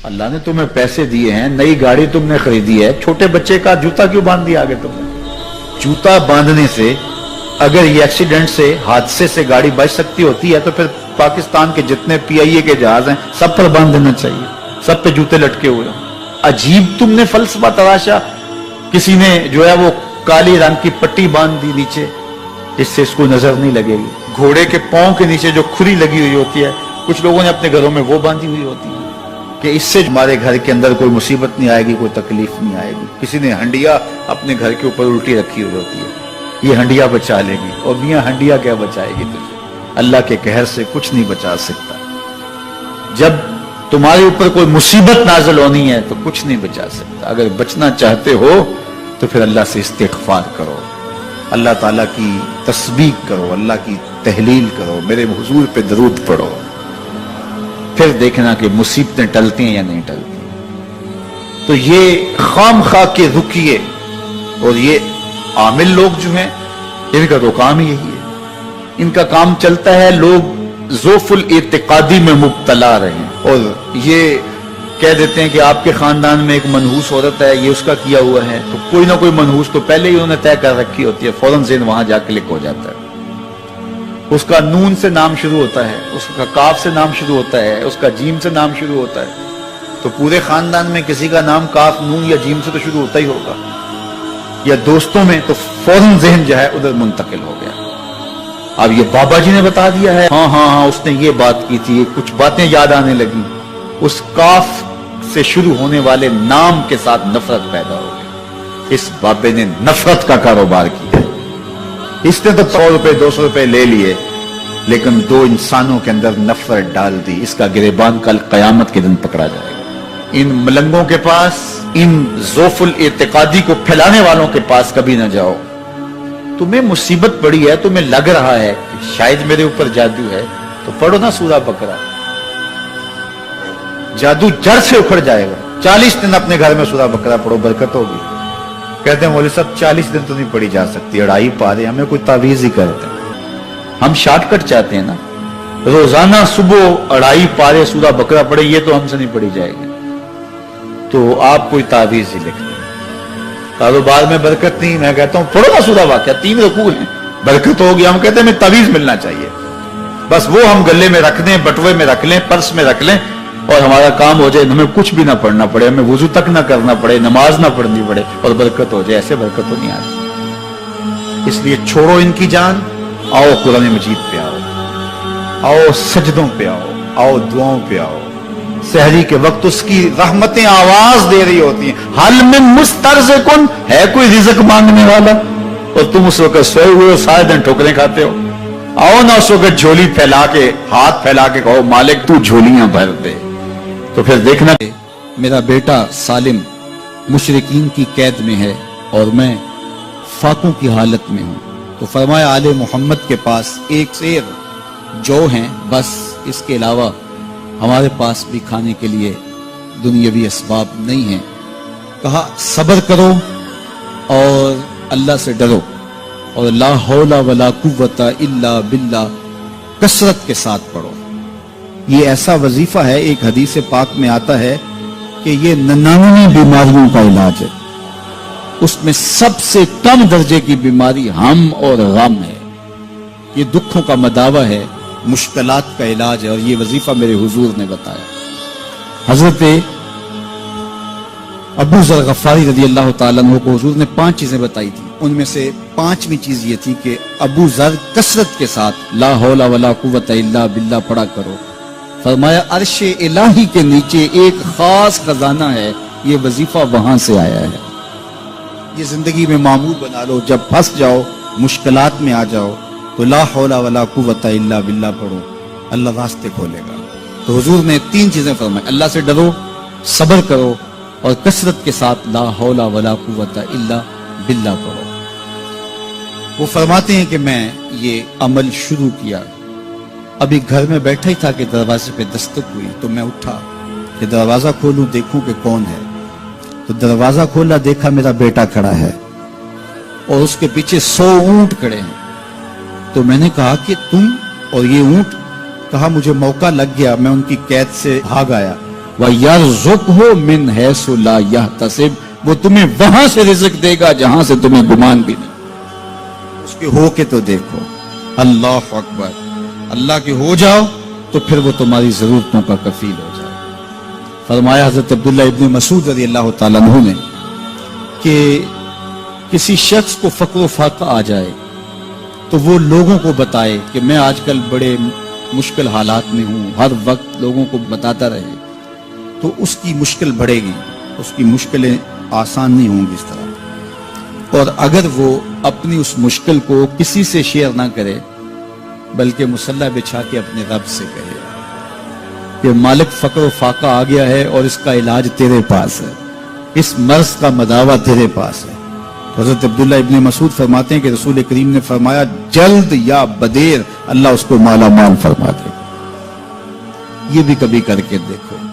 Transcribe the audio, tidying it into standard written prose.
اللہ نے تمہیں پیسے دیے ہیں, نئی گاڑی تم نے خریدی ہے, چھوٹے بچے کا جوتا کیوں باندھ دیا آگے تم نے؟ جوتا باندھنے سے اگر یہ ایکسیڈنٹ سے, حادثے سے گاڑی بچ سکتی ہوتی ہے تو پھر پاکستان کے جتنے پی آئی اے کے جہاز ہیں سب پر باندھ دینا چاہیے, سب پہ جوتے لٹکے ہوئے ہوں. عجیب تم نے فلسفہ تراشا. کسی نے جو ہے وہ کالی رنگ کی پٹی باندھ دی نیچے جس سے اس کو نظر نہیں لگے گی. گھوڑے کے پاؤں کے نیچے جو کھری لگی ہوئی ہوتی ہے, کچھ لوگوں نے اپنے گھروں میں وہ باندھی ہوئی ہوتی ہے کہ اس سے ہمارے گھر کے اندر کوئی مصیبت نہیں آئے گی, کوئی تکلیف نہیں آئے گی. کسی نے ہنڈیا اپنے گھر کے اوپر الٹی رکھی ہوئی ہوتی ہے, یہ ہنڈیا بچا لے گی. اور میاں ہنڈیا کیا بچائے گی تجھے؟ اللہ کے قہر سے کچھ نہیں بچا سکتا. جب تمہارے اوپر کوئی مصیبت نازل ہونی ہے تو کچھ نہیں بچا سکتا. اگر بچنا چاہتے ہو تو پھر اللہ سے استغفار کرو, اللہ تعالیٰ کی تسبیح کرو, اللہ کی تحلیل کرو, میرے حضور پہ درود پڑھو, پھر دیکھنا کہ مصیبتیں ٹلتی ہیں یا نہیں ٹلتی. تو یہ خام خواہ کے رکیے اور یہ عامل لوگ جو ہیں ان کا تو کام ہی یہی ہے. ان کا کام چلتا ہے لوگ ذوف الاعتقادی میں مبتلا رہے ہیں اور یہ کہہ دیتے ہیں کہ آپ کے خاندان میں ایک منحوس عورت ہے, یہ اس کا کیا ہوا ہے, تو کوئی نہ کوئی منحوس تو پہلے ہی انہوں نے طے کر رکھی ہوتی ہے, فوراً ذہن وہاں جا کلک ہو جاتا ہے. اس کا نون سے نام شروع ہوتا ہے, اس کا کاف سے نام شروع ہوتا ہے, اس کا جیم سے نام شروع ہوتا ہے, تو پورے خاندان میں کسی کا نام کاف, نون یا جیم سے تو شروع ہوتا ہی ہوگا, یا دوستوں میں, تو فوراً ذہن جو ہے ادھر منتقل ہو گیا. اب یہ بابا جی نے بتا دیا ہے, ہاں ہاں ہاں اس نے یہ بات کی تھی, کچھ باتیں یاد آنے لگی, اس کاف سے شروع ہونے والے نام کے ساتھ نفرت پیدا ہو گئی. اس بابے نے نفرت کا کاروبار کیا. اس نے تو 100 روپے 200 روپے لے لیے, لیکن دو انسانوں کے اندر نفرت ڈال دی. اس کا گریبان کل قیامت کے دن پکڑا جائے گا. ان ملنگوں کے پاس, ان ذوف الاعتقادی کو پھیلانے والوں کے پاس کبھی نہ جاؤ. تمہیں مصیبت پڑی ہے, تمہیں لگ رہا ہے کہ شاید میرے اوپر جادو ہے, تو پڑھو نا سورہ بقرہ, جادو جڑ سے اکھڑ جائے گا. 40 دن اپنے گھر میں سورہ بقرہ پڑھو, برکت ہوگی. کہتے ہیں مولوی صاحب 40 دن تو نہیں پڑھی جا سکتی, 2.5 پارے, ہمیں کوئی تعویذ ہی کرتے ہیں. ہم شارٹ کٹ چاہتے ہیں نا, روزانہ صبح 2.5 پارے سورہ بقرہ پڑھے, یہ تو ہم سے نہیں پڑھی جائے گی. تو آپ کوئی تعویذ ہی لکھ دیں. کاروبار میں برکت نہیں, میں کہتا ہوں پڑھو نا سورہ واقعہ, 3 رکوع ہیں, برکت ہوگی. ہم کہتے ہیں ہمیں تعویذ ملنا چاہیے, بس وہ ہم گلے میں رکھ دیں, بٹوے میں رکھ لیں, پرس میں رکھ لیں, اور ہمارا کام ہو جائے, ہمیں کچھ بھی نہ پڑھنا پڑے, ہمیں وضو تک نہ کرنا پڑے, نماز نہ پڑھنی پڑے, اور برکت ہو جائے. ایسے برکت تو نہیں آتی. اس لیے چھوڑو ان کی جان, آؤ قرآن مجید پہ آؤ, آؤ سجدوں پہ آؤ, آؤ دعاؤں پہ آؤ. سحری کے وقت اس کی رحمتیں آواز دے رہی ہوتی ہیں, حل من مسترزقن, ہے کوئی رزق مانگنے والا, اور تم اس وقت سوئے ہوئے ہو, سارے دن ٹھوکریں کھاتے ہو. آؤ نا اس وقت جھولی پھیلا کے, ہاتھ پھیلا کے کہو مالک تو جھولیاں بھر دے. تو پھر دیکھنا, میرا بیٹا سالم مشرکین کی قید میں ہے اور میں فاقوں کی حالت میں ہوں. تو فرمایا آل محمد کے پاس ایک سیر جو ہیں, بس اس کے علاوہ ہمارے پاس بھی کھانے کے لیے دنیاوی اسباب نہیں ہیں. کہا صبر کرو اور اللہ سے ڈرو, اور لا حول ولا قوت الا باللہ کثرت کے ساتھ پڑھو. یہ ایسا وظیفہ ہے, ایک حدیث پاک میں آتا ہے کہ یہ 99 بیماریوں کا علاج ہے. اس میں سب سے کم درجے کی بیماری ہم اور غم ہے. یہ دکھوں کا مداوع ہے, مشکلات کا علاج ہے, اور یہ وظیفہ میرے حضور نے بتایا. حضرت ابو ذر غفاری رضی اللہ تعالیٰ عنہ کو حضور نے 5 چیزیں بتائی تھی. ان میں سے 5ویں چیز یہ تھی کہ ابو ذر کثرت کے ساتھ لا حول ولا قوت الا باللہ پڑھا کرو. فرمایا عرش الہی کے نیچے ایک خاص خزانہ ہے, یہ وظیفہ وہاں سے آیا ہے. یہ زندگی میں معمول بنا لو, جب پھنس جاؤ, مشکلات میں آ جاؤ, تو لا حول ولا قوت الا باللہ پڑھو, اللہ راستے کھولے گا. تو حضور نے 3 چیزیں فرمائی, اللہ سے ڈرو, صبر کرو, اور کثرت کے ساتھ لا حول ولا قوت الا باللہ پڑھو. وہ فرماتے ہیں کہ میں یہ عمل شروع کیا, ابھی گھر میں بیٹھا ہی تھا کہ دروازے پہ دستک ہوئی, تو میں اٹھا کہ دروازہ کھولوں دیکھوں کہ کون ہے. تو دروازہ کھولا, دیکھا میرا بیٹا کھڑا ہے اور اس کے پیچھے 100 اونٹ کھڑے ہیں. تو میں نے کہا کہ تم اور یہ اونٹ؟ کہا مجھے موقع لگ گیا, میں ان کی قید سے بھاگ آیا. وَيَرْزُقْهُ مِنْ حَيْثُ لَا يَحْتَسِبُ، وہ تمہیں وہاں سے رزق دے گا جہاں سے تمہیں گمان بھی نہیں۔ اس کے ہو کے تو دیکھو، اللہ اکبر، اللہ کے ہو جاؤ تو پھر وہ تمہاری ضرورتوں کا کفیل ہو جائے۔ فرمایا حضرت عبداللہ ابن مسعود رضی اللہ تعالیٰ عنہ نے کہ کسی شخص کو فقر و فاقہ آ جائے تو وہ لوگوں کو بتائے کہ میں آج کل بڑے مشکل حالات میں ہوں، ہر وقت لوگوں کو بتاتا رہے تو اس کی مشکل بڑھے گی، اس کی مشکلیں آسان نہیں ہوں گی اس طرح۔ اور اگر وہ اپنی اس مشکل کو کسی سے شیئر نہ کرے بلکہ مصلی بچھا کے اپنے رب سے کہے کہ مالک فقر و فاقہ آ گیا ہے اور اس کا علاج تیرے پاس ہے، اس مرض کا مداوع تیرے پاس ہے۔ حضرت عبداللہ ابن مسعود فرماتے ہیں کہ رسول کریم نے فرمایا جلد یا بدیر اللہ اس کو مالا مال فرما دے۔ یہ بھی کبھی کر کے دیکھو۔